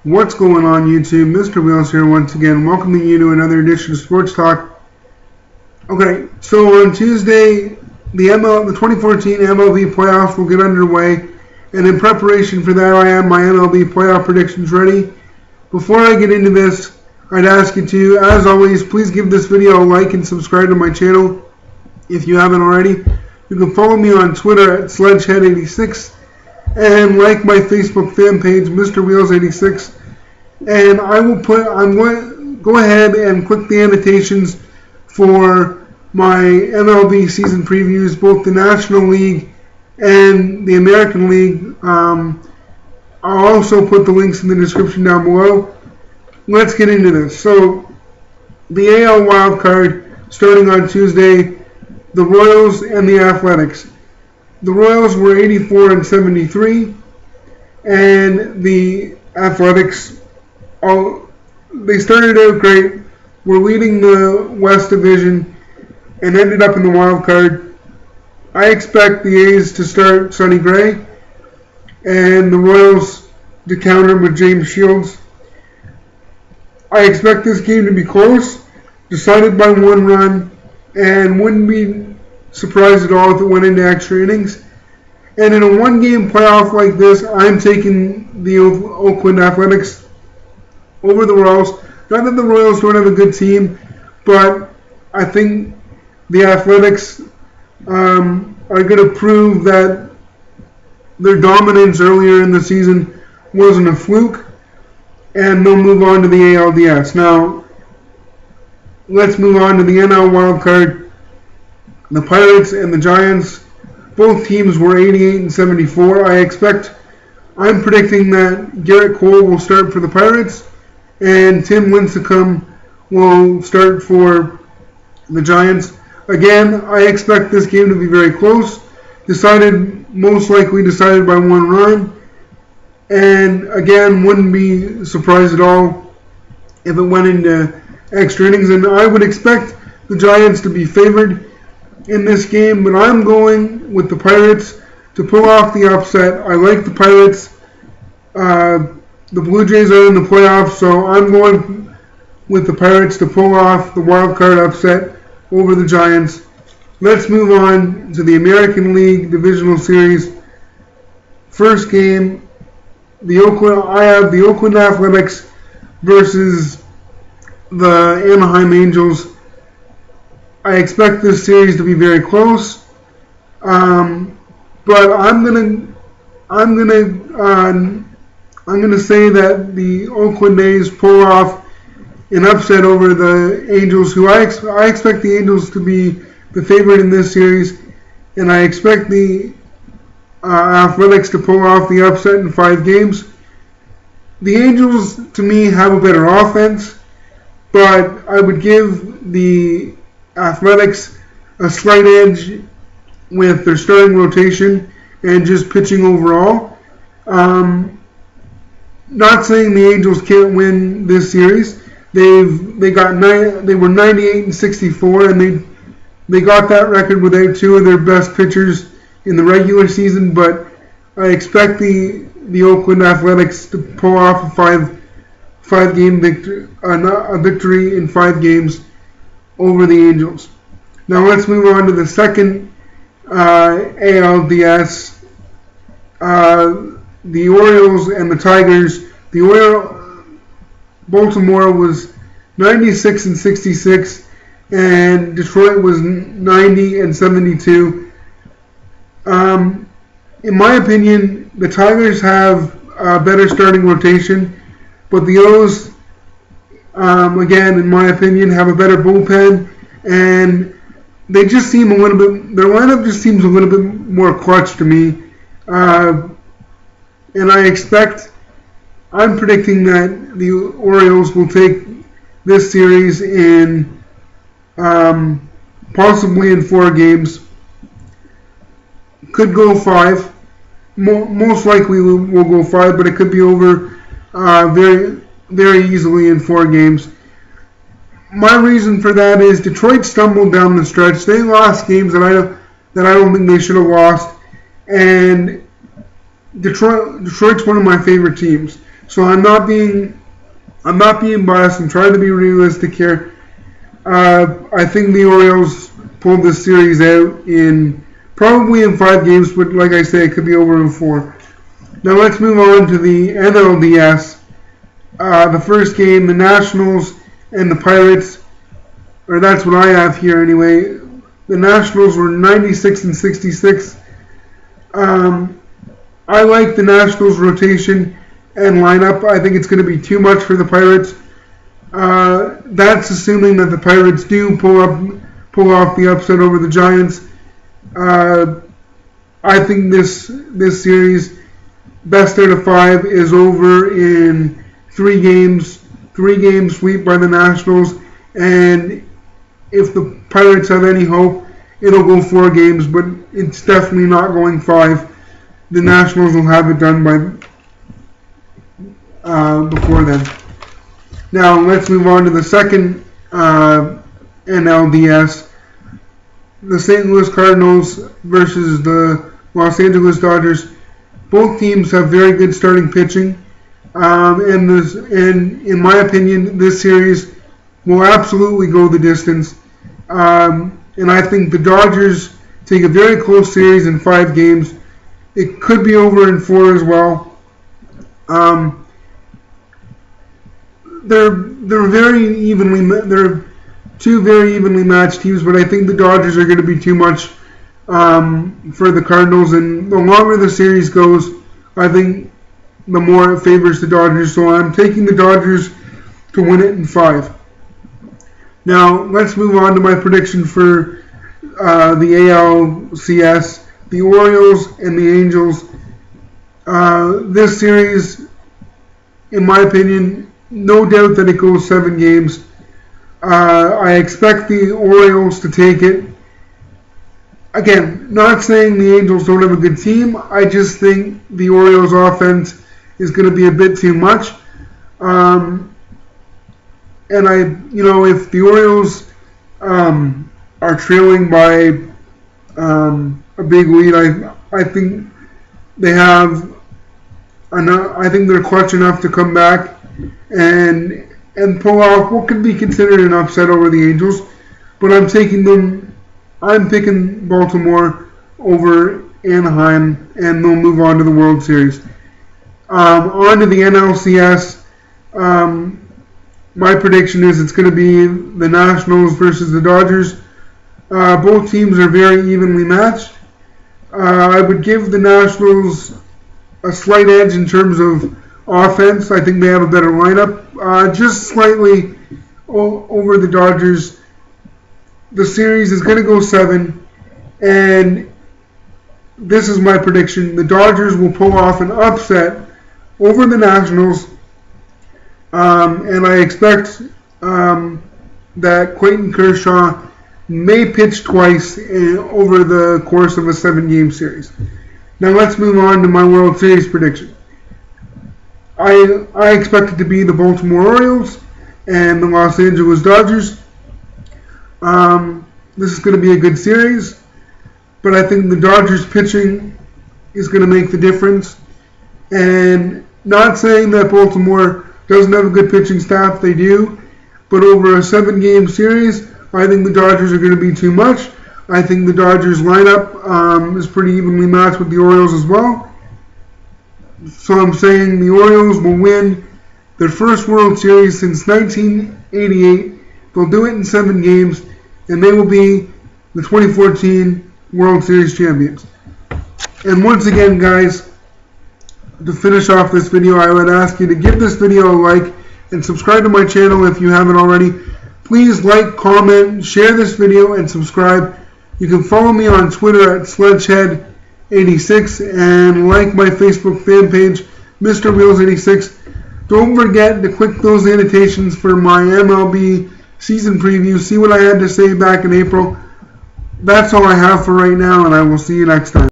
What's going on YouTube? Mr. Wheels here once again, welcoming you to another edition of Sports Talk. Okay, so on Tuesday, the 2014 MLB Playoffs will get underway, and in preparation for that I have my MLB Playoff Predictions ready. Before I get into this, I'd ask you to, as always, please give this video a like and subscribe to my channel if you haven't already. You can follow me on Twitter at SledgeHead86 and like my Facebook fan page, Mr. Wheels86. And I'm going to go ahead and click the annotations for my MLB season previews, both the National League and the American League. I'll also put the links in the description down below. Let's get into this. So, the AL wild card starting on Tuesday, the Royals and the Athletics. The Royals were 84-73, and the Athletics, they started out great, were leading the West Division, and ended up in the wild card. I expect the A's to start Sonny Gray, and the Royals to counter with James Shields. I expect this game to be close, decided by one run, and wouldn't be surprised at all if it went into extra innings. And in a one-game playoff like this, I'm taking the Oakland Athletics over the Royals. Not that the Royals don't have a good team, but I think the Athletics are going to prove that their dominance earlier in the season wasn't a fluke, and they'll move on to the ALDS. Now, let's move on to the NL wildcard. The Pirates and the Giants, both teams were 88-74. I'm predicting that Garrett Cole will start for the Pirates, and Tim Lincecum will start for the Giants. Again, I expect this game to be very close, most likely decided by one run, and again, wouldn't be surprised at all if it went into extra innings, and I would expect the Giants to be favored in this game, but I'm going with the Pirates to pull off the upset. I like the Pirates. The Blue Jays are in the playoffs, so I'm going with the Pirates to pull off the wild card upset over the Giants. Let's move on to the American League Divisional Series. First game, I have the Oakland Athletics versus the Anaheim Angels. I expect this series to be very close, but I'm gonna say that the Oakland A's pull off an upset over the Angels, who I expect the Angels to be the favorite in this series, and I expect the Athletics to pull off the upset in 5 games. The Angels, to me, have a better offense, but I would give the Athletics a slight edge with their starting rotation and just pitching overall. Not saying the Angels can't win this series. They were 98-64, and they got that record without 2 of their best pitchers in the regular season. But I expect the Oakland Athletics to pull off a five-game victory, a victory in 5 games over the Angels. Now let's move on to the second ALDS. The Orioles and the Tigers. Baltimore was 96-66, and Detroit was 90-72. In my opinion, the Tigers have a better starting rotation, but the O's, again, in my opinion, have a better bullpen, and they just seem their lineup just seems a little bit more clutch to me. And I'm predicting that the Orioles will take this series in possibly in 4 games. Could go 5. Most likely will go 5, but it could be over very, very easily in 4 games. My reason for that is Detroit stumbled down the stretch. They lost games that I don't think they should have lost, and Detroit's one of my favorite teams. So I'm not being biased. I'm trying to be realistic here. I think the Orioles pulled this series out probably in 5 games, but like I say, it could be over in 4. Now let's move on to the NLDS. The first game, the Nationals and the Pirates, or that's what I have here anyway. The Nationals were 96-66. I like the Nationals rotation and lineup. I think it's going to be too much for the Pirates. That's assuming that the Pirates do pull off the upset over the Giants. I think this series, best out of 5, is over in 3 games. 3-game sweep by the Nationals, and if the Pirates have any hope, it'll go 4 games, but it's definitely not going 5. The Nationals will have it done by before then. Now let's move on to the second NLDS. The St. Louis Cardinals versus the Los Angeles Dodgers. Both teams have very good starting pitching, and in my opinion, this series will absolutely go the distance. And I think the Dodgers take a very close series in 5 games. It could be over in 4 as well. They're two very evenly matched teams, but I think the Dodgers are going to be too much for the Cardinals. And the longer the series goes, I think the more it favors the Dodgers. So I'm taking the Dodgers to win it in 5. Now let's move on to my prediction for the ALCS, the Orioles and the Angels. This series, in my opinion, no doubt that it goes 7 games. I expect the Orioles to take it. Again, not saying the Angels don't have a good team. I just think the Orioles offense is going to be a bit too much. And if the Orioles are trailing by a big lead, I think they have enough. I think they're clutch enough to come back and pull off what could be considered an upset over the Angels. But I'm picking Baltimore over Anaheim, and they'll move on to the World Series. On to the NLCS. My prediction is it's going to be the Nationals versus the Dodgers. Both teams are very evenly matched. I would give the Nationals a slight edge in terms of offense. I think they have a better lineup. Just slightly over the Dodgers. The series is going to go 7. And this is my prediction. The Dodgers will pull off an upset over the Nationals. And I expect that Clayton Kershaw may pitch twice over the course of a 7-game series. Now let's move on to my World Series prediction. I expect it to be the Baltimore Orioles and the Los Angeles Dodgers. This is going to be a good series, but I think the Dodgers pitching is going to make the difference. And not saying that Baltimore doesn't have a good pitching staff, they do, but over a 7-game series, I think the Dodgers are going to be too much. I think the Dodgers lineup is pretty evenly matched with the Orioles as well. So I'm saying the Orioles will win their first World Series since 1988. They'll do it in 7 games, and they will be the 2014 World Series champions. And once again, guys, to finish off this video, I would ask you to give this video a like and subscribe to my channel if you haven't already. Please like, comment, share this video, and subscribe. You can follow me on Twitter at Sledgehead86 and like my Facebook fan page, Mr. Wheels86. Don't forget to click those annotations for my MLB season preview. See what I had to say back in April. That's all I have for right now, and I will see you next time.